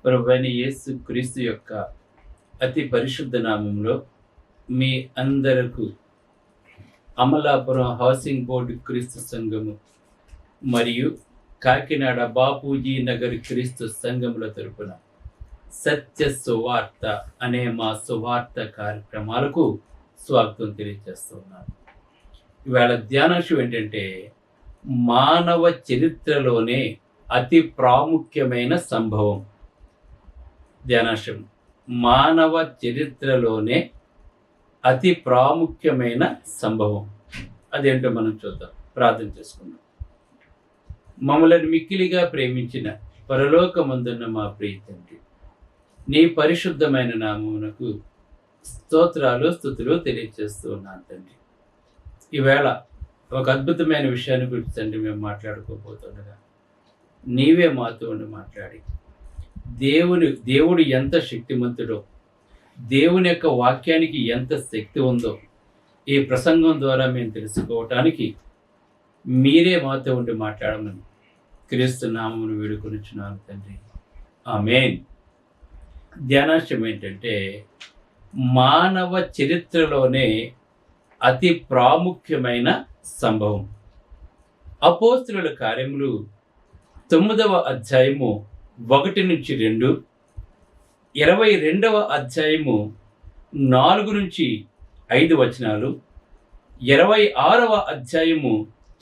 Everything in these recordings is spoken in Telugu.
ప్రభువైన యేసు క్రీస్తు యొక్క అతి పరిశుద్ధ నామంలో మీ అందరకు అమలాపురం హౌసింగ్ బోర్డు క్రీస్తు సంఘము మరియు కాకినాడ బాపూజీ నగర్ క్రీస్తు సంఘముల తరపున సత్య సువార్త అనే మా సువార్త కార్యక్రమాలకు స్వాగతం తెలియజేస్తున్నాను. ఇవాళ ధ్యానాంశం ఏంటంటే మానవ చరిత్రలోనే అతి ప్రాముఖ్యమైన సంభవం. ధ్యానాంశం మానవ చరిత్రలోనే అతి ప్రాముఖ్యమైన సంభవం. అదేంటో మనం చూద్దాం, ప్రార్థన చేసుకుందాం. మమ్మల్ని మిక్కిలిగా ప్రేమించిన పరలోకమందున్న మా ప్రియ తండ్రి, నీ పరిశుద్ధమైన నామమునకు స్తోత్రాలు స్తుతులు తెలియజేస్తూ ఉన్నాను తండ్రి. ఈవేళ ఒక అద్భుతమైన విషయాన్ని గురించి తండ్రి మేము మాట్లాడుకోబోతుండగా నీవే మాతో ఉండి మాట్లాడి దేవుడు ఎంత శక్తిమంతుడో, దేవుని యొక్క వాక్యానికి ఎంత శక్తి ఉందో ఈ ప్రసంగం ద్వారా మేము తెలుసుకోవటానికి మీరే మాతో ఉండి మాట్లాడమని క్రీస్తు నామమును వేడుకొనిచున్నాను తండ్రి, ఆమేన్. ధ్యానాంశం ఏంటంటే మానవ చరిత్రలోనే అతి ప్రాముఖ్యమైన సంభవం. అపోస్తలుల కార్యములు 9వ అధ్యాయము 1-2, 22వ అధ్యాయము 4-5 వచనాలు, 26వ అధ్యాయము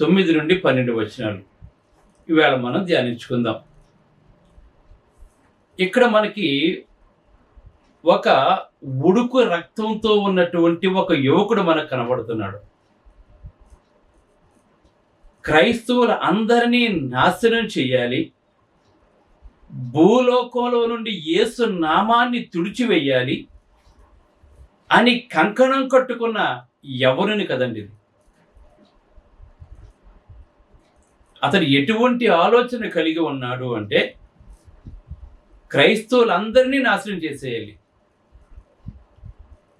9-12 వచనాలు ఇవాళ మనం ధ్యానించుకుందాం. ఇక్కడ మనకి ఒక ఉడుకు రక్తంతో ఉన్నటువంటి ఒక యువకుడు మనకు కనబడుతున్నాడు. క్రైస్తవుల అందరినీ నాశనం చేయాలి, భూలోకంలో నుండి యేసు నామాన్ని తుడిచివేయాలి అని కంకణం కట్టుకున్న యవనుని కదండి. అతడు ఎటువంటి ఆలోచన కలిగి ఉన్నాడు అంటే క్రైస్తవులందరినీ నాశనం చేసేయాలి,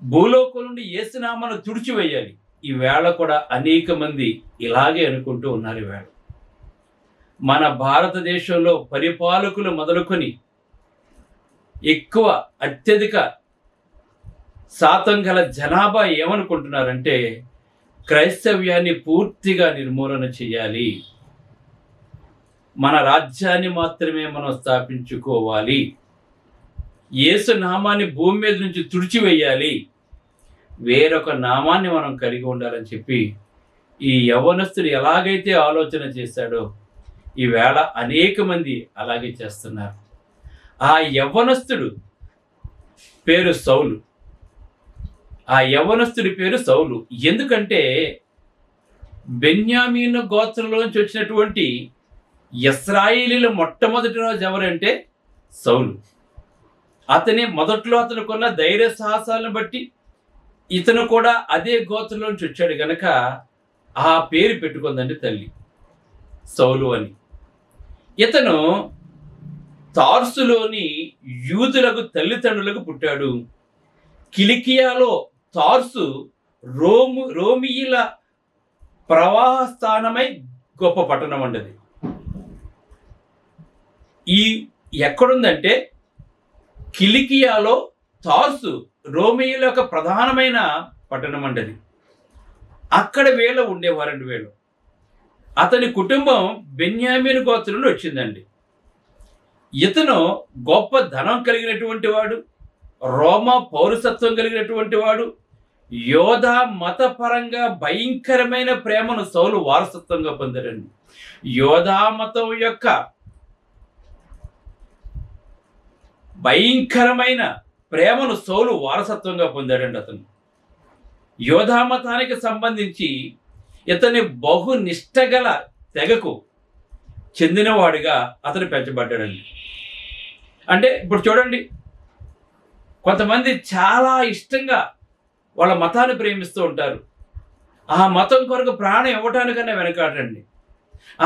భూలోకం నుండి యేసు నామాన్ని తుడిచివేయాలి. ఈ వేళ కూడా అనేక మంది ఇలాగే అనుకుంటూ ఉన్నారు. ఈవేళ మన భారతదేశంలో పరిపాలకులు మొదలుకొని ఎక్కువ అత్యధిక శాతం గల జనాభా ఏమనుకుంటున్నారంటే క్రైస్తవ్యాన్ని పూర్తిగా నిర్మూలన చేయాలి, మన రాజ్యాన్ని మాత్రమే మనం స్థాపించుకోవాలి, యేసు నామాన్ని భూమి మీద నుంచి తుడిచివేయాలి, వేరొక నామాన్ని మనం కలిగి ఉండాలని చెప్పి ఈ యవ్వనస్తుడు ఎలాగైతే ఆలోచన చేశాడో ఈవేళ అనేక మంది అలాగే చేస్తున్నారు. ఆ యవ్వనస్తుడు పేరు సౌలు. ఆ యవ్వనస్తుడి పేరు సౌలు ఎందుకంటే బెన్యామీను గోత్రంలోంచి వచ్చినటువంటి ఇశ్రాయేలీల మొట్టమొదటి రాజు ఎవరంటే సౌలు. అతనుకున్న ధైర్య సాహసాలను బట్టి ఇతను కూడా అదే గోత్రంలోంచి వచ్చాడు గనక ఆ పేరు పెట్టుకుందండి తల్లి, సౌలు అని. ఇతను తార్సులోని యూదులకు తల్లిదండ్రులకు పుట్టాడు. కిలికియాలో తార్సు రోమియుల ప్రవాహ స్థానమై గొప్ప పట్టణం ఉండదు. ఈ ఎక్కడుందంటే కిలికియాలో తార్సు రోమియుల యొక్క ప్రధానమైన పట్టణం అంటది. అక్కడ ఉండేవారండి వీళ్ళు. అతని కుటుంబం బెన్యామీను గోత్రం నుండి వచ్చిందండి. ఇతను గొప్ప ధనం కలిగినటువంటి వాడు, రోమా పౌరసత్వం కలిగినటువంటి వాడు, యోధా మతపరంగా భయంకరమైన ప్రేమను సౌలు వారసత్వంగా పొందాడండి. యోధా మతం యొక్క భయంకరమైన ప్రేమను సౌలు వారసత్వంగా పొందాడండి. అతను యోధా మతానికి సంబంధించి ఇతని బహు నిష్టగల తెగకు చెందినవాడిగా అతను పెంచబడ్డాడండి. అంటే ఇప్పుడు చూడండి, కొంతమంది చాలా ఇష్టంగా వాళ్ళ మతాన్ని ప్రేమిస్తూ ఉంటారు. ఆ మతం కొరకు ప్రాణం ఇవ్వటానికన్నా వెనకాటండి.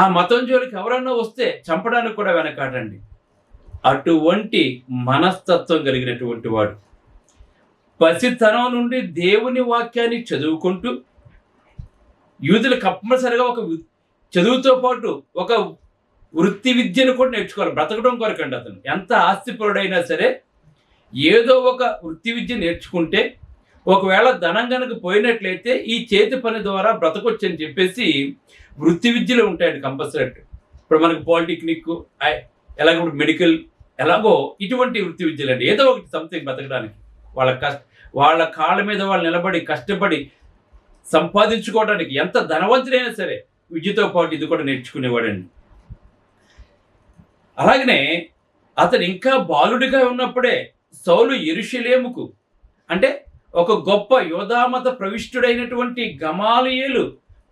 ఆ మతం జోలికి ఎవరన్నా వస్తే చంపడానికి కూడా వెనకాటండి. అటువంటి మనస్తత్వం కలిగినటువంటి వాడు పసితనం నుండి దేవుని వాక్యాన్ని చదువుకుంటూ, యూదులు కంపల్సరిగా ఒక చదువుతో పాటు ఒక వృత్తి విద్యను కూడా నేర్చుకోవాలి, బ్రతకడం కొరకండి. అతను ఎంత ఆస్తిపరుడైనా సరే ఏదో ఒక వృత్తి విద్య నేర్చుకుంటే ఒకవేళ ధనం కనుక పోయినట్లయితే ఈ చేతి పని ద్వారా బ్రతకొచ్చు అని చెప్పేసి వృత్తి విద్యలు ఉంటాయండి కంపల్సరీ. ఇప్పుడు మనకు పాలిటెక్నిక్, ఎలాగో మెడికల్, ఎలాగో ఇటువంటి వృత్తి విద్యలు అండి. ఏదో ఒకటి సంథింగ్ బ్రతకడానికి వాళ్ళ కాళ్ళ మీద వాళ్ళు నిలబడి కష్టపడి సంపాదించుకోవడానికి ఎంత ధనవంతుడైనా సరే విద్యతో పాటు ఇది కూడా నేర్చుకునేవాడండి. అలాగనే అతను ఇంకా బాలుడిగా ఉన్నప్పుడే సౌలు యెరూషలేముకు, అంటే ఒక గొప్ప యోధామత ప్రవిష్టుడైనటువంటి గమాలియేలు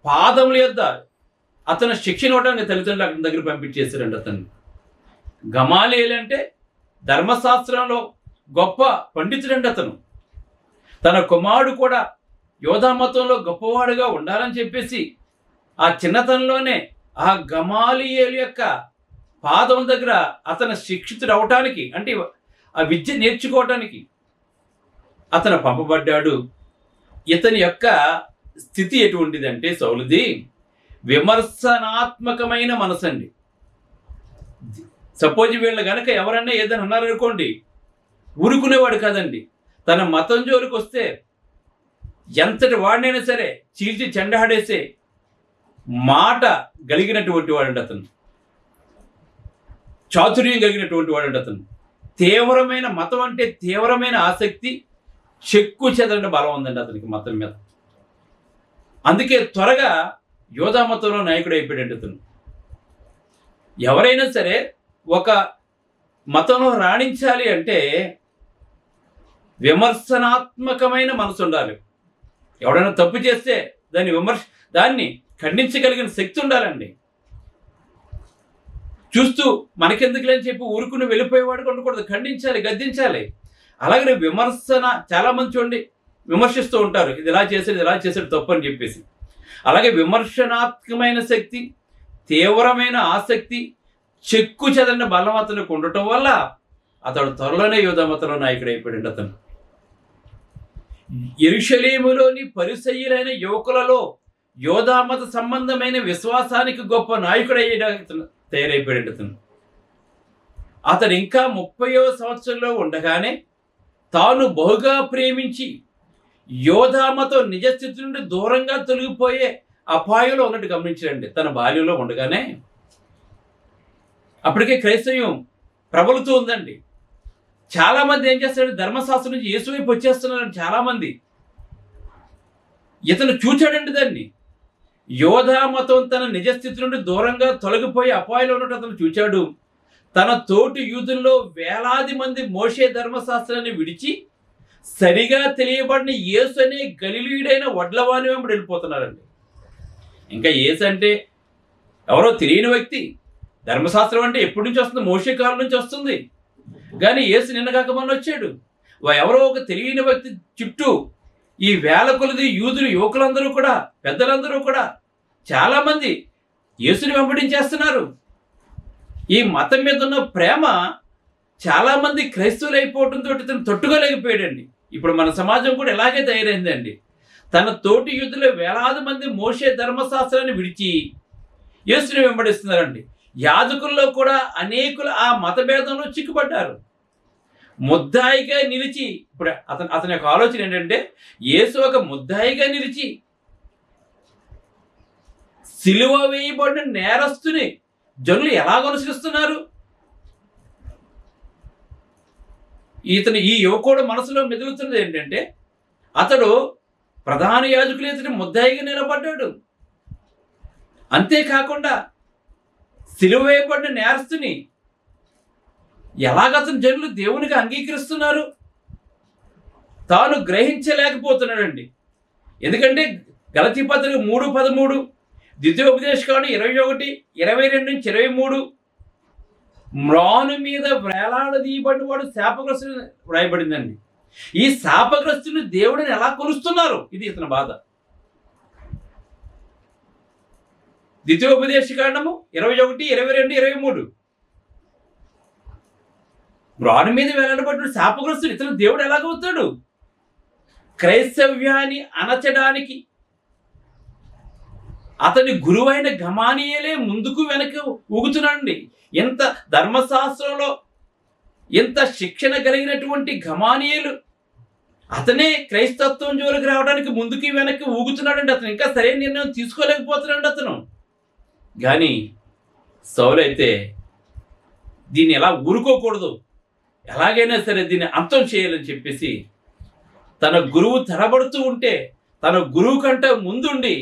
పాదముల యొద్ద అతను శిక్షణ ఇవ్వడానికి తల్లిదండ్రులు అతని దగ్గర పంపించేశారండి. అతను గమాలియేలు అంటే ధర్మశాస్త్రంలో గొప్ప పండితుడండి. అతను తన కుమారుడు కూడా యోధామతంలో గొప్పవాడుగా ఉండాలని చెప్పేసి ఆ చిన్నతనంలోనే ఆ గమాలియేలు యొక్క పాదం దగ్గర అతను శిక్షితుడు అవటానికి, అంటే ఆ విద్య నేర్చుకోవటానికి అతను పంపబడ్డాడు. ఇతని యొక్క స్థితి ఎటువంటిదంటే సౌలుది విమర్శనాత్మకమైన మనసు అండి. సపోజ్ వీళ్ళు కనుక ఎవరన్నా ఏదైనా అన్నారనుకోండి, ఊరుకునేవాడు కాదండి. తన మతం జోలికి వస్తే ఎంతటి వాడినైనా సరే చీల్చి చెండాడేసే మాట కలిగినటువంటి వాడండి అతను. చాతుర్యం కలిగినటువంటి వాడండి అతను. తీవ్రమైన మతం అంటే తీవ్రమైన ఆసక్తి, చెక్కు చెదరని బలం ఉందండి అతనికి మతం మీద. అందుకే త్వరగా యోధా మతంలో నాయకుడు అయిపోయాడు అతను. ఎవరైనా సరే ఒక మతంలో రాణించాలి అంటే విమర్శనాత్మకమైన మనసు ఉండాలి. ఎవడైనా తప్పు చేస్తే దాన్ని ఖండించగలిగిన శక్తి ఉండాలండి. చూస్తూ మనకెందుకులే అని చెప్పి ఊరుకుని వెళ్ళిపోయేవాడు ఉండకూడదు, ఖండించాలి, గద్దించాలి. అలాగే విమర్శన, చాలా మంది చూడండి విమర్శిస్తూ ఉంటారు, ఇది ఇలా చేసాడు తప్పు అని చెప్పేసి. అలాగే విమర్శనాత్మకమైన శక్తి, తీవ్రమైన ఆసక్తి, చెక్కు చెదరిన బలం అతనికి ఉండటం వల్ల అతడు త్వరలోనే యోధామతంలో నాయకుడు అయిపోయాడు. అతను యెరూషలేములోని పరిసయ్యులైన యువకులలో యోధామత సంబంధమైన విశ్వాసానికి గొప్ప నాయకుడు అయ్యేటతను తయారైపోయాడు. అతను ఇంకా 30వ సంవత్సరంలో ఉండగానే తాను బహుగా ప్రేమించి యోధామతం నిజస్థితి నుండి దూరంగా తొలగిపోయే అపాయంలో ఉన్నట్టు గమనించాడండి. తన బాల్యంలో ఉండగానే అప్పటికే క్రైస్తవ్యం ప్రబలుతూ ఉందండి. చాలామంది ఏం చేస్తాడు, ధర్మశాస్త్రం నుంచి యేసు వైపు వచ్చేస్తున్నారండి చాలామంది. ఇతను చూచాడండి దాన్ని. యోధామతం తన నిజస్థితి నుండి దూరంగా తొలగిపోయే అపాయంలో ఉన్నట్టు అతను చూచాడు. తన తోటి యూదుల్లో వేలాది మంది మోషే ధర్మశాస్త్రాన్ని విడిచి సరిగా తెలియబడిన యేసు అనే గలిలీయుడైన వడ్లవాని వెంబడి వెళ్ళిపోతున్నారండి. ఇంకా యేసు అంటే ఎవరో తెలియని వ్యక్తి. ధర్మశాస్త్రం అంటే ఎప్పటి నుంచి వస్తుంది, మోషే కాలం నుంచి వస్తుంది. కానీ యేసు నిన్న కాక మొన్న వచ్చాడు. ఎవరో ఒక తెలియని వ్యక్తి చుట్టూ ఈ వేల కొలది యూదులు, యువకులందరూ కూడా, పెద్దలందరూ కూడా చాలామంది యేసుని వెంబడించేస్తున్నారు. ఈ మతం మీద ఉన్న ప్రేమ చాలామంది క్రైస్తవులు అయిపోవడంతో ఇతను తట్టుకోలేకపోయాడండి. ఇప్పుడు మన సమాజం కూడా ఇలాగే తయారైందండి. తన తోటి యూదులు వేలాది మంది మోషే ధర్మశాస్త్రాన్ని విడిచి యేసుని వెంబడిస్తున్నారండి. యాజకుల్లో కూడా అనేకులు ఆ మతభేదంలో చిక్కుపడ్డారు. ముద్దాయిగా నిలిచి, ఇప్పుడు అతని యొక్క ఆలోచన ఏంటంటే, యేసు ఒక ముద్దాయిగా నిలిచి సిలువ వేయబడిన నేరస్తుని జనులు ఎలాగ అనుసరిస్తున్నారు. ఈ యువకుడు మనసులో మెదులుతున్నది ఏంటంటే, అతడు ప్రధాన యాజకులు ఇతని ముద్దాయిగా నిలబడ్డాడు. అంతేకాకుండా సిలువ వేయబడిన నేరస్తుని ఎలాగతను జనులు దేవునికి అంగీకరిస్తున్నారు తాను గ్రహించలేకపోతున్నాడండి. ఎందుకంటే గలతీ పత్రిక 3:13, ద్వితీయోపదేశకాండం 21:22-23, మ్రాను మీద వేలాడదీయబడిన వాడు శాపగ్రస్తుని వ్రాయబడిందండి. ఈ శాపగ్రస్తుని దేవుడిని ఎలా కొలుస్తున్నారు, ఇది ఇతని బాధ. ద్వితీయోపదేశకాండము 21:22-23, మ్రాను మీద వేలాడబడిన శాపగ్రస్తుడు ఇతను దేవుడు ఎలాగవుతాడు? క్రైస్తవ్యాన్ని అణచడానికి అతని గురువైన గమానియేలే ముందుకు వెనక ఊగుతున్నాడండి. ఎంత ధర్మశాస్త్రంలో ఎంత శిక్షణ కలిగినటువంటి గమానియేలు అతనే క్రైస్తత్వం జోలికి రావడానికి ముందుకి వెనక్కి ఊగుతున్నాడండి. అతను ఇంకా సరైన నిర్ణయం తీసుకోలేకపోతున్నాడు అతను. కానీ సౌలు అయితే దీన్ని ఎలా ఊరుకోకూడదు, ఎలాగైనా సరే దీన్ని అంతం చేయాలని చెప్పేసి తన గురువు తడబడుతూ ఉంటే తన గురువు కంటే ముందుండి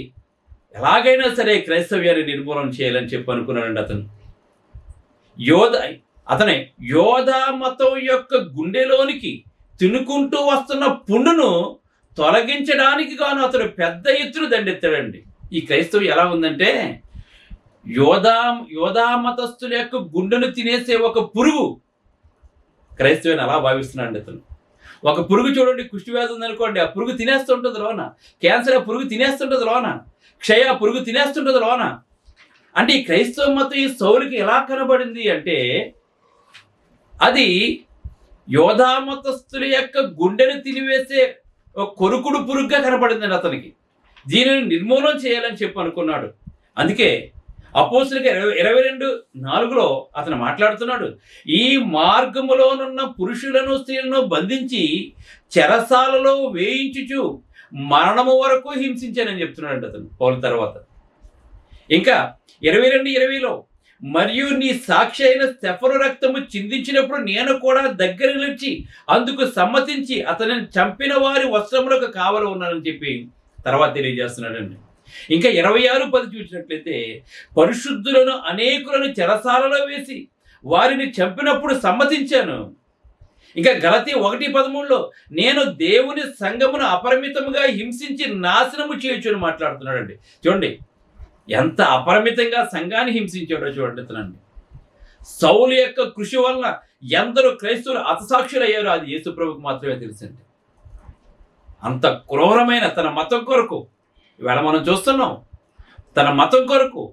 ఎలాగైనా సరే క్రైస్తవ్యాన్ని నిర్మూలన చేయాలని చెప్పి అనుకున్నాడండి అతను. అతనే యోధా మతం యొక్క గుండెలోనికి తినుకుంటూ వస్తున్న పుండును తొలగించడానికి గాను అతడు పెద్ద ఎత్తున దండెత్తాడండి. ఈ క్రైస్తవం ఎలా ఉందంటే యోధా మతస్థుల యొక్క గుండెను తినేసే ఒక పురుగు క్రైస్తవాన్ని అలా భావిస్తున్నాడు అతను. ఒక పురుగు చూడండి, కుష్ఠవ్యాధి ఉందనుకోండి, ఆ పురుగు తినేస్తుంటుంది లోన. క్యాన్సర్ ఆ పురుగు తినేస్తుంటుంది లోన. క్షయ ఆ పురుగు తినేస్తుంటుంది లోన. అంటే ఈ క్రైస్తవ మతం ఈ సౌలుకి ఎలా కనబడింది అంటే అది యోధా మతస్థుల యొక్క గుండెను తినివేసే ఒక కొరుకుడు పురుగుగా కనపడిందండి అతనికి. దీనిని నిర్మూలన చేయాలని చెప్పి అనుకున్నాడు. అందుకే అపోస్తులకి 22:4 అతను మాట్లాడుతున్నాడు, ఈ మార్గములోనున్న పురుషులను స్త్రీలను బంధించి చెరసాలలో వేయించుచు మరణము వరకు హింసించానని చెప్తున్నాడు అతను పౌలు తర్వాత. ఇంకా 22:20 మరియు నీ సాక్షి అయిన స్టెఫను రక్తము చిందించినప్పుడు నేను కూడా దగ్గర నిలిచి అందుకు సమ్మతించి అతనిని చంపిన వారి వస్త్రములకు కావలి ఉన్నానని చెప్పి తర్వాత తెలియజేస్తున్నాడండి. ఇంకా 26:10 చూసినట్లయితే పరిశుద్ధులను అనేకులను చెరసాలలో వేసి వారిని చంపినప్పుడు సమ్మతించాను. ఇంకా గలతీ 1:13 నేను దేవుని సంఘమును అపరిమితముగా హింసించి నాశనము చేయొచ్చు అని మాట్లాడుతున్నాడండి. చూడండి ఎంత అపరిమితంగా సంఘాన్ని హింసించాడో చూడండి అతనండి. సౌలు యొక్క కృషి వలన ఎందరో క్రైస్తవులు హతసాక్షులు అయ్యారో అది యేసుప్రభుకు మాత్రమే తెలుసండి. అంత క్రూరమైన తన మతం కొరకు ఇవాళ మనం చూస్తున్నాం. తన మతం కొరకు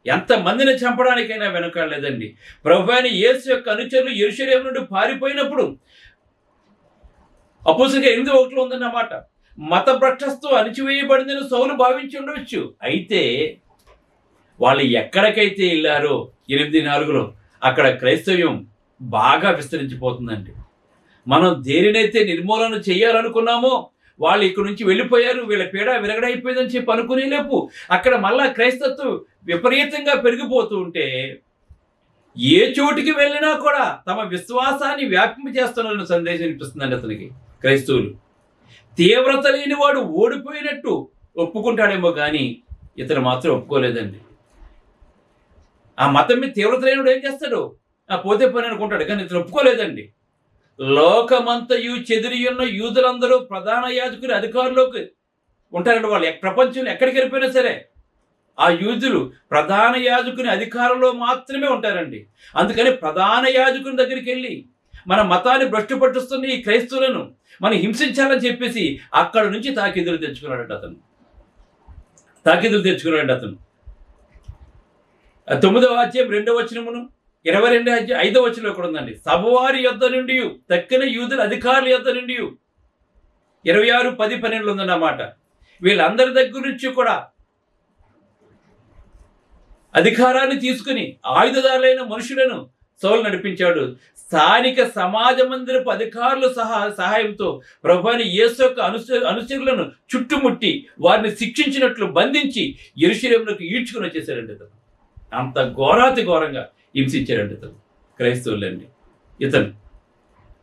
ఎంతమందిని చంపడానికైనా వెనుకాడలేదండి. ప్రభువైన యేసు యొక్క అనుచరులు యెరూషలేము నుండి పారిపోయినప్పుడు అపోస్తలుల 8:1 ఉందన్నమాట. మత భ్రష్టత్వం అణిచివేయబడిందని సౌలు భావించి ఉండవచ్చు. అయితే వాళ్ళు ఎక్కడికైతే వెళ్ళారో 8:4 అక్కడ క్రైస్తవ్యం బాగా విస్తరించిపోతుందండి. మనం దేనినైతే నిర్మూలన చేయాలనుకున్నామో వాళ్ళు ఇక్కడ నుంచి వెళ్ళిపోయారు, వీళ్ళ పీడ విరగడైపోయిందని చెప్పి అనుకునేలేపు అక్కడ మళ్ళా క్రైస్తత్వం విపరీతంగా పెరిగిపోతూ ఉంటే ఏ చోటికి వెళ్ళినా కూడా తమ విశ్వాసాన్ని వ్యాపింపజేస్తున్నారన్న సందేశం వినిపిస్తుందండి అతనికి. క్రైస్తవులు తీవ్రత లేని వాడు ఓడిపోయినట్టు ఒప్పుకుంటాడేమో కానీ ఇతను మాత్రం ఒప్పుకోలేదండి. ఆ మతం మీద తీవ్రత లేనివాడు ఏం చేస్తాడు, పోతే పోని అనుకుంటాడు, కానీ ఇతను ఒప్పుకోలేదండి. లోకమంతయు చెదిరియున్న యూదులందరూ ప్రధాన యాజకుని అధికారులోకి ఉంటారండి. వాళ్ళు ప్రపంచంలో ఎక్కడికి వెళ్ళిపోయినా సరే ఆ యూదులు ప్రధాన యాజకుని అధికారంలో మాత్రమే ఉంటారండి. అందుకని ప్రధాన యాజకుని దగ్గరికి వెళ్ళి మన మతాన్ని భ్రష్టు పట్టిస్తున్న ఈ క్రైస్తవులను మనం హింసించాలని చెప్పేసి అక్కడ నుంచి తాకిదులు తెచ్చుకున్నాడు అతను. 9వ అధ్యాయం 2వ వచనమును 22వ అధ్యాయం 5వ వచనంలో కూడా ఉందండి. సభవారి యొద్ద నుండి తక్కిన యూదుల అధికారుల యొద్ద నుండి 26, 10, 12 ఉందన్నమాట. వీళ్ళందరి దగ్గర నుంచి కూడా అధికారాన్ని తీసుకుని ఆయుధదారులైన మనుషులను సౌలు నడిపించాడు. స్థానిక సమాజ మందిరపు అధికారుల సహాయంతో ప్రభువైన యేసు యొక్క అనుచరులను చుట్టుముట్టి వారిని శిక్షించినట్లు బంధించి యెరూషలేమునకు ఈడ్చుకుని వచ్చేసారండి. ఇతను అంత ఘోరాతి ఘోరంగా హింసించారండి ఇతను క్రైస్తవులండి ఇతను.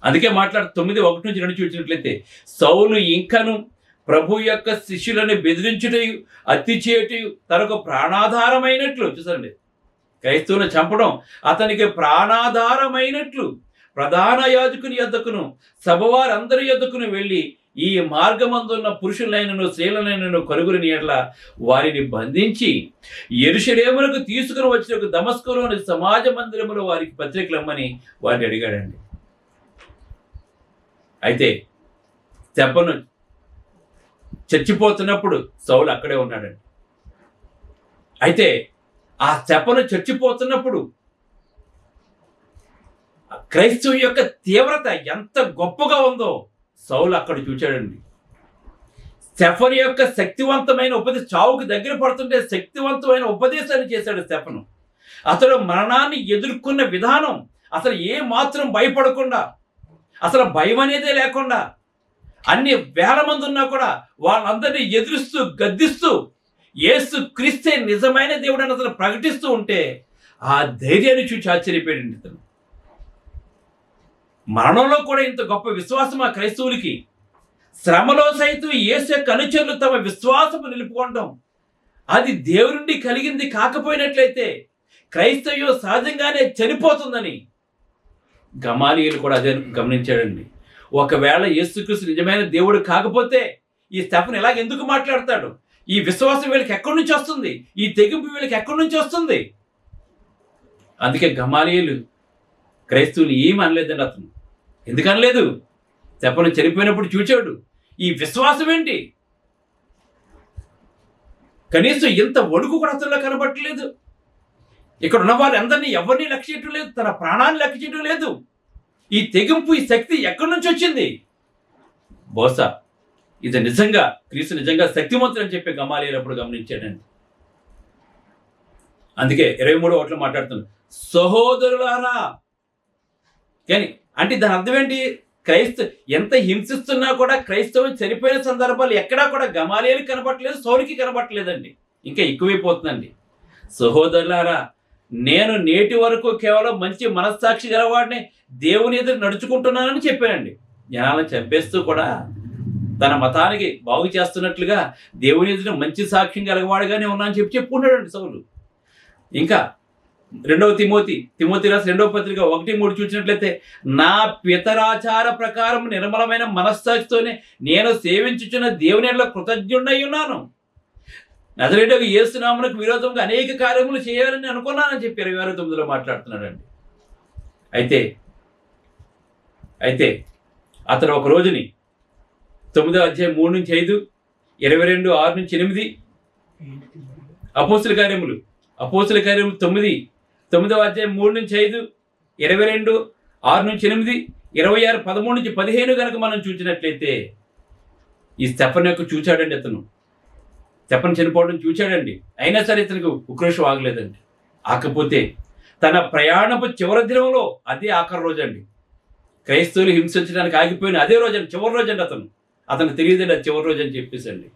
అందుకే 9:1-2 చూసినట్లయితే సౌలు ఇంకను ప్రభు యొక్క శిష్యులను బెదిరించుటయు అతి చేయుటయు తనకు ప్రాణాధారమైనట్లు, చూసండి క్రైస్తవులను చంపడం అతనికి ప్రాణాధారమైనట్లు ప్రధాన యాజకుని యొద్దకును సభవారందరి యొద్దకును వెళ్ళి ఈ మార్గమందున్న పురుషులైనను స్త్రీలనైనను కలుగురిని ఎడల వారిని బంధించి యెరూషలేమునకు తీసుకుని వచ్చిన దమస్కులోని సమాజ మందిరములో వారికి పత్రికలమ్మని వారిని అడిగాడండి. అయితే స్టెఫను చచ్చిపోతున్నప్పుడు సౌలు అక్కడే ఉన్నాడండి. అయితే ఆ స్టెఫను చచ్చిపోతున్నప్పుడు క్రైస్తవు యొక్క తీవ్రత ఎంత గొప్పగా ఉందో సౌలు అక్కడ చూచాడండి. స్టెఫను యొక్క శక్తివంతమైన ఉపదేశం, చావుకు దగ్గర పడుతుంటే శక్తివంతమైన ఉపదేశాన్ని చేశాడు స్టెఫను. అతడు మరణాన్ని ఎదుర్కొన్న విధానం, అసలు ఏ మాత్రం భయపడకుండా, అసలు భయం అనేదే లేకుండా, అన్ని వేల మంది ఉన్నా కూడా వాళ్ళందరినీ ఎదురుస్తూ గద్దిస్తూ యేసు క్రీస్తే నిజమైన దేవుడు అని అతను ప్రకటిస్తూ ఉంటే ఆ ధైర్యాన్ని చూసి ఆశ్చర్యపోయాడు ఇతను. మరణంలో కూడా ఇంత గొప్ప విశ్వాసం ఆ క్రైస్తవులకి, శ్రమలో సైతం యేసు యొక్క అనుచరులు తమ విశ్వాసము నిలుపుకోవడం, అది దేవుడి కలిగింది కాకపోయినట్లయితే క్రైస్తవ్యం సహజంగానే చనిపోతుందని గమాలియేలు కూడా అదే గమనించాడండి. ఒకవేళ యేసుక్రీస్తు నిజమైన దేవుడు కాకపోతే ఈ స్టెఫను ఇలాగ ఎందుకు మాట్లాడతాడు? ఈ విశ్వాసం వీళ్ళకి ఎక్కడి నుంచి వస్తుంది? ఈ తెగింపు వీళ్ళకి ఎక్కడి నుంచి వస్తుంది? అందుకే గమాలియేలు క్రైస్తవులు ఏమి అనలేదండి. అతను ఎందుకు అనలేదు? స్టెఫను చనిపోయినప్పుడు చూచాడు. ఈ విశ్వాసం ఏంటి? కనీసం ఇంత వణుకు కూడా అతనిలో కనబట్టలేదు. ఇక్కడ ఉన్న వారు అందరినీ ఎవరిని లక్ష్య చేయటం లేదు, తన ప్రాణాన్ని లెక్క చేయటం లేదు. ఈ తెగింపు, ఈ శక్తి ఎక్కడి నుంచి వచ్చింది? బహుశా ఇది నిజంగా క్రీస్తు నిజంగా శక్తివంతుడు అని చెప్పి గమాలియేలు అప్పుడు గమనించాడండి. అందుకే 23 మాట్లాడుతున్నాడు, సహోదరులారా. కానీ అంటే దాని అర్థం ఏంటి? ఎంత హింసిస్తున్నా కూడా క్రైస్తవం చనిపోయిన సందర్భాలు ఎక్కడా కూడా గమాలియేలు కనబట్టలేదు, సౌలుకి కనబట్టలేదండి. ఇంకా ఎక్కువైపోతుందండి. సహోదరులారా, నేను నేటి వరకు కేవలం మంచి మనస్సాక్షి గలవాడిని దేవుని ఎదురు నడుచుకుంటున్నానని చెప్పానండి. జనాలను చంపేస్తూ కూడా తన మతానికి బాగు చేస్తున్నట్లుగా దేవుని ఎదురు మంచి సాక్ష్యం గలవాడుగానే ఉన్నానని చెప్పుకున్నాడండి సౌలు. ఇంకా 2 తిమోతి రాసిన 2వ పత్రిక 1:3 చూసినట్లయితే, నా పితరాచార ప్రకారం నిర్మలమైన మనస్సాక్షితోనే నేను సేవించుచున్న దేవుని ఎడల కృతజ్ఞుడై ఉన్నాను. నజరేయుడగు యేసు నామమునకు విరోధంగా అనేక కార్యములు చేయాలని అనుకున్నానని చెప్పి 26:9 మాట్లాడుతున్నాడండి. అయితే అతను ఒక రోజుని 9వ అధ్యాయం 3-5, 22, 6-8, అపోస్తుల కార్యములు 9, 9వ అధ్యాయం 3-5, 22, 6-8, 26, 13-15 కనుక మనం చూసినట్లయితే ఈ స్టెఫను యొక్క చూచాడండి. అతను స్టెఫను చనిపోవడం చూచాడండి. అయినా సరే ఇతనికి ఉక్రోషం ఆగలేదండి. ఆకపోతే తన ప్రయాణపు చివరి దినంలో, అదే ఆఖరి రోజు అండి, క్రైస్తవులు హింసించడానికి ఆగిపోయిన అదే రోజు అండి, చివరి రోజు అండి. అతను తెలియదండి అది చివరి రోజు అని చెప్పేసండి.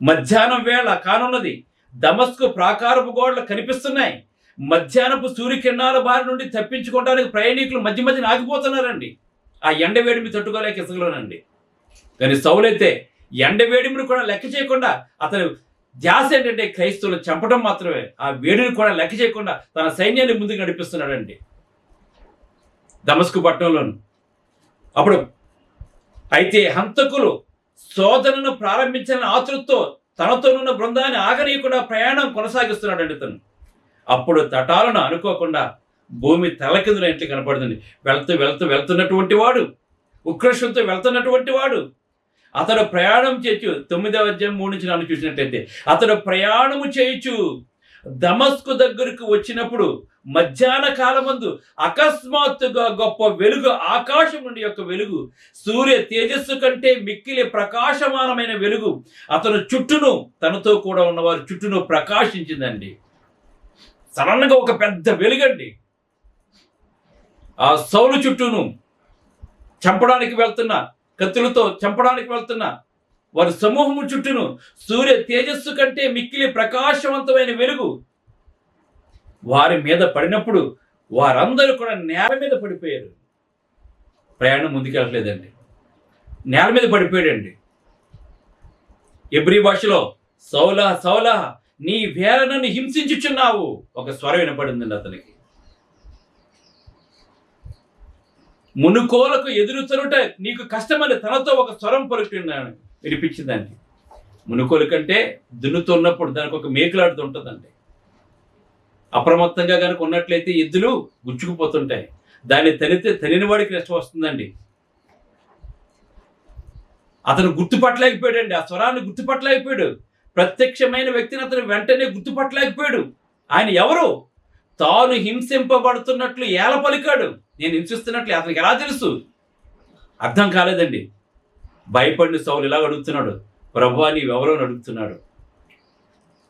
మధ్యాహ్నం వేళ కానున్నది. దమస్కు ప్రాకారపు గోడలు కనిపిస్తున్నాయి. మధ్యాహ్నపు సూర్యకిరణాల బారి నుండి తప్పించుకోవడానికి ప్రయాణికులు మధ్య ఆగిపోతున్నారండి. ఆ ఎండ వేడిమి తట్టుకోలేక ఇసుకలోనండి. కానీ సౌలైతే ఎండ వేడిమిని కూడా లెక్క చేయకుండా, అతను ధ్యాస ఏంటంటే క్రైస్తవులు చంపడం మాత్రమే. ఆ వేడిని కూడా లెక్క చేయకుండా తన సైన్యాన్ని ముందుకు నడిపిస్తున్నాడండి దమస్కు పట్టణంలోను. అప్పుడు అయితే హంతకులు శోధనను ప్రారంభించిన ఆతృతతో తనతోనున్న బృందాన్ని ఆగనీయకుండా ప్రయాణం కొనసాగిస్తున్నాడండి తను. అప్పుడు తటాలను అనుకోకుండా భూమి తలకిందులైనట్లు కనపడుతుంది. వెళ్తున్నటువంటి వాడు, ఉక్రోషంతో వెళ్తున్నటువంటి వాడు, అతడు ప్రయాణం చేయొచ్చు. 9వ అధ్యాయం 3-4 చూసినట్లయితే, అతడు ప్రయాణము చేయొచ్చు దమస్కు దగ్గరకు వచ్చినప్పుడు మధ్యాహ్న కాలమందు అకస్మాత్తుగా గొప్ప వెలుగు, ఆకాశం నుండి యొక్క వెలుగు, సూర్య తేజస్సు కంటే మిక్కిలి ప్రకాశమానమైన వెలుగు అతను చుట్టూను, తనతో కూడా ఉన్నవారు చుట్టూను ప్రకాశించిందండి. సడన్గా ఒక పెద్ద వెలుగండి ఆ సౌలు చుట్టూను. చంపడానికి వెళ్తున్న, కత్తులతో చంపడానికి వెళ్తున్న వారి సమూహము చుట్టూను సూర్య తేజస్సు కంటే మిక్కిలి ప్రకాశవంతమైన వెలుగు వారి మీద పడినప్పుడు వారందరూ కూడా నేల మీద పడిపోయారు. ప్రయాణం ముందుకెళ్ళలేదండి, నేల మీద పడిపోయాడండి. హెబ్రీ భాషలో సౌలా సౌలా నీ వేళ నన్ను హింసించుచున్నావు ఒక స్వరం వినపడిందండి అతనికి. మునుకోలకు ఎదురుచనుట నీకు కష్టమని తనతో ఒక స్వరం వినిపించిందండి. మునుకోలు కంటే దున్నుతున్నప్పుడు దానికి ఒక మేకులాడుతూ ఉంటుందండి. అప్రమత్తంగా కనుక ఉన్నట్లయితే ఎద్దులు గుచ్చుకుపోతుంటాయి. దాన్ని తనిన వాడికి నష్టం వస్తుందండి. అతను గుర్తుపట్టలేకపోయాడండి, ఆ స్వరాన్ని గుర్తుపట్టలేకపోయాడు. ప్రత్యక్షమైన వ్యక్తిని అతను వెంటనే గుర్తుపట్టలేకపోయాడు. ఆయన ఎవరు? తాను హింసింపబడుతున్నట్లు ఏల పలికాడు. నేను హింసిస్తున్నట్లు అతనికి ఎలా తెలుసు? అర్థం కాలేదండి. భయపడిన సౌలు ఇలా అడుగుతున్నాడు, ప్రభువా నీవెవరో అని అడుగుతున్నాడు.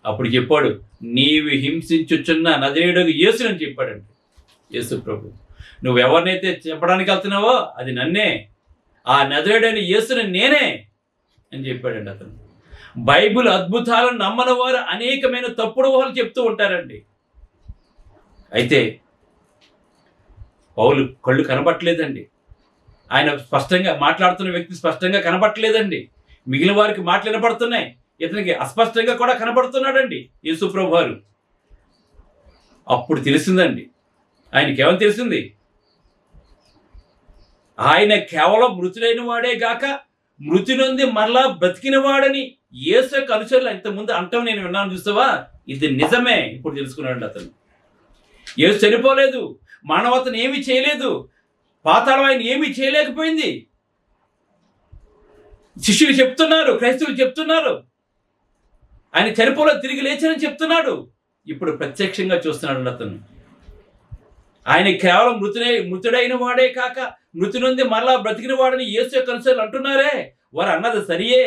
అప్పుడు చెప్పాడు, నీవు హింసించుచున్న నజరేయుడగు యేసునని చెప్పాడండి. యేసు ప్రభు, నువ్వెవరినైతే చెప్పడానికి వెళ్తున్నావో అది నన్నే, ఆ నజరేయుడైన యేసుని నేనే అని చెప్పాడండి అతను. బైబిల్ అద్భుతాలను నమ్మని వారు అనేకమైన తప్పుడు ఊహలు చెప్తూ ఉంటారండి. అయితే పౌలు కళ్ళు కనబట్టలేదండి. ఆయన స్పష్టంగా మాట్లాడుతున్న వ్యక్తి స్పష్టంగా కనబట్టలేదండి. మిగిలిన వారికి మాటలు వినపడుతున్నాయి, ఇతనికి అస్పష్టంగా కూడా కనబడుతున్నాడండి యేసు ప్రభు వారు. అప్పుడు తెలిసిందండి, ఆయనకేమని తెలిసింది, ఆయన కేవలం మృతుడైన వాడే గాక మృతి నొంది మరలా బ్రతికిన వాడని యేసు యొక్క అనుచరులు ఇంతకుముందు అంటాం నేను విన్నాను, చూస్తావా, ఇది నిజమే. ఇప్పుడు తెలుసుకున్నాడు అతను. యేసు చనిపోలేదు, మానవతను ఏమీ చేయలేదు, పాతాళం ఆయన ఏమీ చేయలేకపోయింది. శిష్యులు చెప్తున్నారు, క్రైస్తవులు చెప్తున్నారు, ఆయన చనిపోలేదు, తిరిగి లేచారని చెప్తున్నాడు. ఇప్పుడు ప్రత్యక్షంగా చూస్తున్నాడు అతను. ఆయన కేవలం మృతుడైన వాడే కాక మృతి నుండి మరలా బ్రతికిన వాడని యేసు యొక్క అనుచరులు అంటున్నారే, వారు అన్నది సరియే.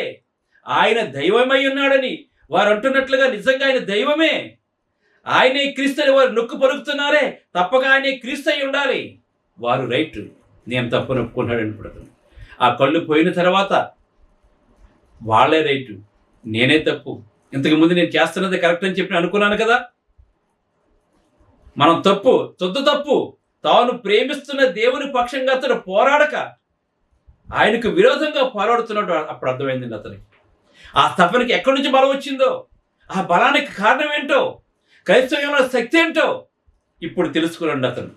ఆయన దైవమై ఉన్నాడని వారు అంటున్నట్లుగా నిజంగా ఆయన దైవమే, ఆయనే క్రీస్తు అని వారు నొక్కు పలుకుతున్నారే, తప్పక ఆయనే క్రీస్తు అయి ఉండాలి. వారు రైట్, నేను తప్పని ఒప్పుకున్నాడని ఇప్పుడు అతను. ఆ కళ్ళు పోయిన తర్వాత వాళ్ళే రైటు, నేనే తప్పు, ఇంతకు ముందు నేను చేస్తున్నది కరెక్ట్ అని చెప్పి అనుకున్నాను కదా. మనం తప్పు తాను ప్రేమిస్తున్న దేవుని పక్షంగా అతను పోరాడక ఆయనకు విరోధంగా పోరాడుతున్నాడు. అప్పుడు అర్థమైందండి అతనికి. ఆ తపనకి ఎక్కడి నుంచి బలం వచ్చిందో, ఆ బలానికి కారణం ఏంటో, క్రైస్తవ్యంలో శక్తి ఏంటో ఇప్పుడు తెలుసుకున్నాడు అతను.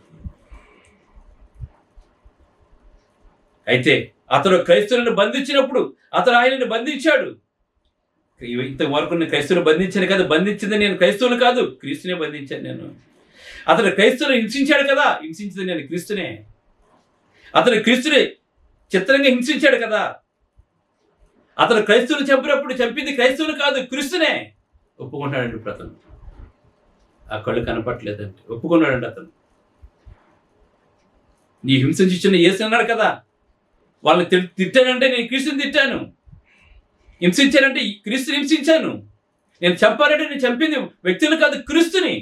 అయితే అతను క్రైస్తవులను బంధించినప్పుడు అతను ఆయనని బంధించాడు. ఇంతవరకు నేను క్రైస్తవులు బంధించాను కదా, బంధించింది నేను క్రైస్తవులు కాదు, క్రీస్తునే బంధించాను నేను. అతను క్రైస్తవులు హింసించాడు కదా, హింసించింది నేను క్రీస్తునే. అతను క్రీస్తుని చిత్రంగా హింసించాడు కదా, అతను క్రైస్తవులు చంపినప్పుడు చంపింది క్రైస్తవులు కాదు, క్రీస్తునే ఒప్పుకున్నాడండి. ఇప్పుడు అతను ఆ కళ్ళు కనపట్లేదండి, ఒప్పుకున్నాడండి అతను. నీ హింసించిన యేసు అన్నాడు కదా, వాళ్ళని తిట్టానంటే నేను క్రీస్తుని తిట్టాను, హింసించానంటే క్రీస్తుని హింసించాను, నేను చంపానంటే నేను చంపింది వ్యక్తులు కాదు క్రీస్తుని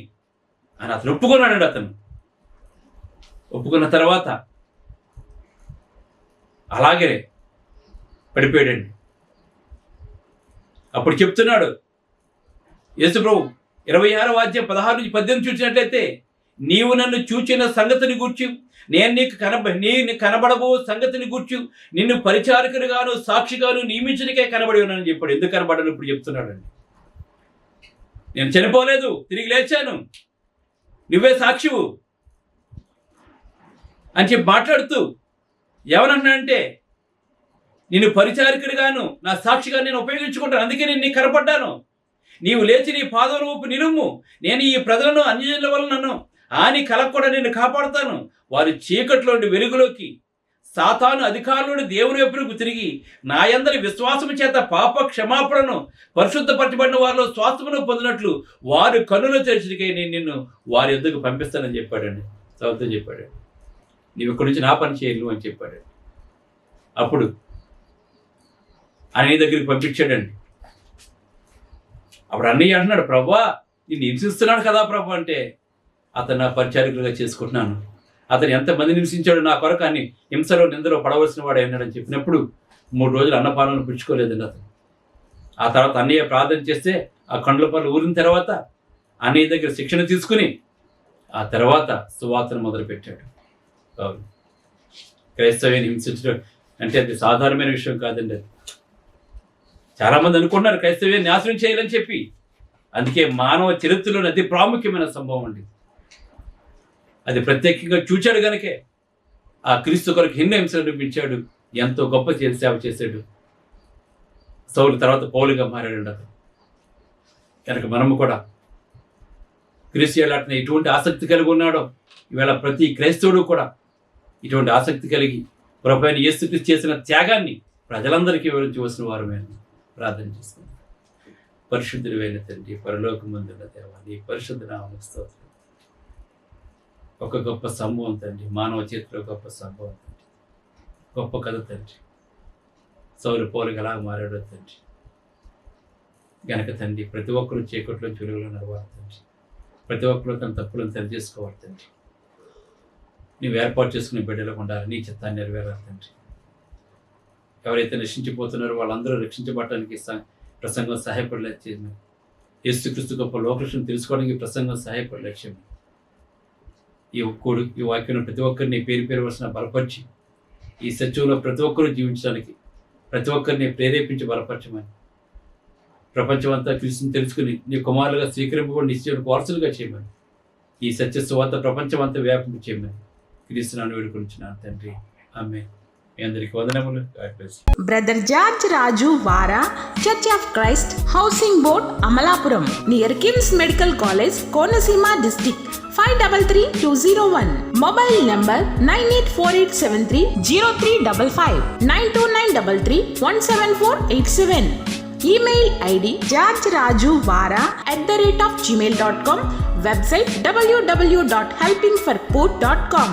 అని అతను ఒప్పుకున్నాడు. అతను ఒప్పుకున్న తర్వాత అలాగే పడిపోయాడండి. అప్పుడు చెప్తున్నాడు యేసు ప్రభు 26వ అధ్యాయం 16 నుంచి 18 చూసినట్లయితే, నీవు నన్ను చూచిన సంగతిని గూర్చి నేను నీకు కనబడబో సంగతిని గూర్చి నిన్ను పరిచారకునిగాను సాక్షిగాను నియమించడానికే కనబడి ఉన్నానని చెప్పాడు. ఎందుకు కనబడను ఇప్పుడు చెప్తున్నాడండి. నేను చనిపోలేదు, తిరిగి లేచాను, నువ్వే సాక్షివు అని చెప్పి మాట్లాడుతూ ఏమనంటున్నానంటే, నిన్ను పరిచారకుడిగాను నా సాక్షిగా నేను ఉపయోగించుకుంటాను, అందుకే నేను నీకు కనపడ్డాను. నీవు లేచి నీ పాదముల ఊపి నిలుము, నేను ఈ ప్రజలను అన్యజనుల వల్ల నన్ను హాని కలగకుండా నేను కాపాడుతాను. వారి చీకట్లోని వెలుగులోకి, సాతాను అధికారులను దేవుని వైపునకు తిరిగి నా యందరి విశ్వాసము చేత పాప క్షమాపణను పరిశుద్ధపరచబడిన వారిలో స్వాస్థ్యమును పొందినట్లు వారు కన్నులు తెరిచికై నేను నిన్ను వారి యొద్దకు పంపిస్తానని చెప్పాడండి. సౌతం చెప్పాడు, నీవు ఇక్కడి నుంచి నా పని చేయను అని చెప్పాడు. అప్పుడు అన్నయ్య దగ్గరికి పంపించాడండి. అప్పుడు అన్నయ్య అంటున్నాడు, ప్రభువా నిన్ను హింసిస్తున్నాడు కదా ప్రభు అంటే, అతను నా పరిచారకులుగా చేసుకుంటున్నాను, అతను ఎంతమంది హింసించాడు నా కొరకు అని హింసలో నిందలో పడవలసిన వాడు అన్నాడని చెప్పినప్పుడు 3 రోజులు అన్నపానాలను పుచ్చుకోలేదండి అతను. ఆ తర్వాత అన్నయ్య ప్రార్థన చేస్తే ఆ కండ్ల పనులు ఊరిన తర్వాత అన్నయ్య దగ్గర శిక్షణ తీసుకుని ఆ తర్వాత సువార్తను మొదలుపెట్టాడు. క్రైస్తవ్యాన్ని హింసించడం అంటే అది సాధారణమైన విషయం కాదండి. అది చాలామంది అనుకుంటున్నారు క్రైస్తవ్యాన్ని నాశనం చేయాలని చెప్పి. అందుకే మానవ చరిత్రలోని అతి ప్రాముఖ్యమైన సంభవం అండి. అది ప్రత్యేకంగా చూచాడు కనుకే ఆ క్రీస్తు కొరకు ఎన్నో హింసలు అనిపించాడు, ఎంతో గొప్ప సేవ చేశాడు. సౌలు తర్వాత పౌలుగా మారాడు అతను. కనుక మనము కూడా క్రీస్తు ఎలాంటి ఎటువంటి ఆసక్తి కలిగి ఉన్నాడో ఈవేళ ప్రతి క్రైస్తవుడు కూడా ఇటువంటి ఆసక్తి కలిగి ప్రభువైన యేసుక్రీస్తు చేసిన త్యాగాన్ని ప్రజలందరికీ వివరించవలసిన వారమే ప్రార్థన చేసుకుందాం. పరిశుద్ధుడైన తండ్రి, పరలోకమందున్న దేవా, నీ పరిశుద్ధ నామమునకు స్తోత్రం. ఒక గొప్ప సంభవం తండ్రి, మానవ చేతిలో గొప్ప సంభవం తండ్రి, గొప్ప కథ తండ్రి. సౌలు పౌలుగా ఎలా మారాడో తండ్రి, గనక తండ్రి ప్రతి ఒక్కరు చీకట్లో చెరువులో నడవాలి తండ్రి. ప్రతి ఒక్కరు తన తప్పులను సరిచేసుకోవాలి తండ్రి. నీవు ఏర్పాటు చేసుకునే బిడ్డలకు ఉండాలి, నీ చిత్తాన్ని నెరవేరాలి తండ్రి. ఎవరైతే నశించిపోతున్నారో వాళ్ళందరూ రక్షించబడటానికి ప్రసంగం సహాయపడలేదు చేయమని. యేసుక్రీస్తు గొప్ప లోకృష్ణ తెలుసుకోవడానికి ప్రసంగం సహాయపడే లక్ష్యం. ఈ వాక్యం ప్రతి ఒక్కరిని పేరు వలసిన బలపరిచి ఈ సత్యంలో ప్రతి ఒక్కరూ జీవించడానికి ప్రతి ఒక్కరిని ప్రేరేపించి బలపరచమని, ప్రపంచమంతా క్రీస్తుని తెలుసుకుని నీ కుమారులుగా స్వీకరింపబడి నిశ్చయం వారసులుగా చేయమని, ఈ సత్య సువార్త ప్రపంచమంతా వ్యాపింపు చేయమని క్రీస్తునాను వేడుకొనిచున్నాను తండ్రి. ఆమేన్. మీ అందరికీ వందనములు. బ్రదర్ జార్జ్ రాజు వారా, church of Christ, housing board, Amalapuram, near KIMS medical college, Konaseema district, 533201. Mobile number 9848730355, 929331747. Email ID georgerajuvara@gmail.com. Website www.helpingforpoor.com.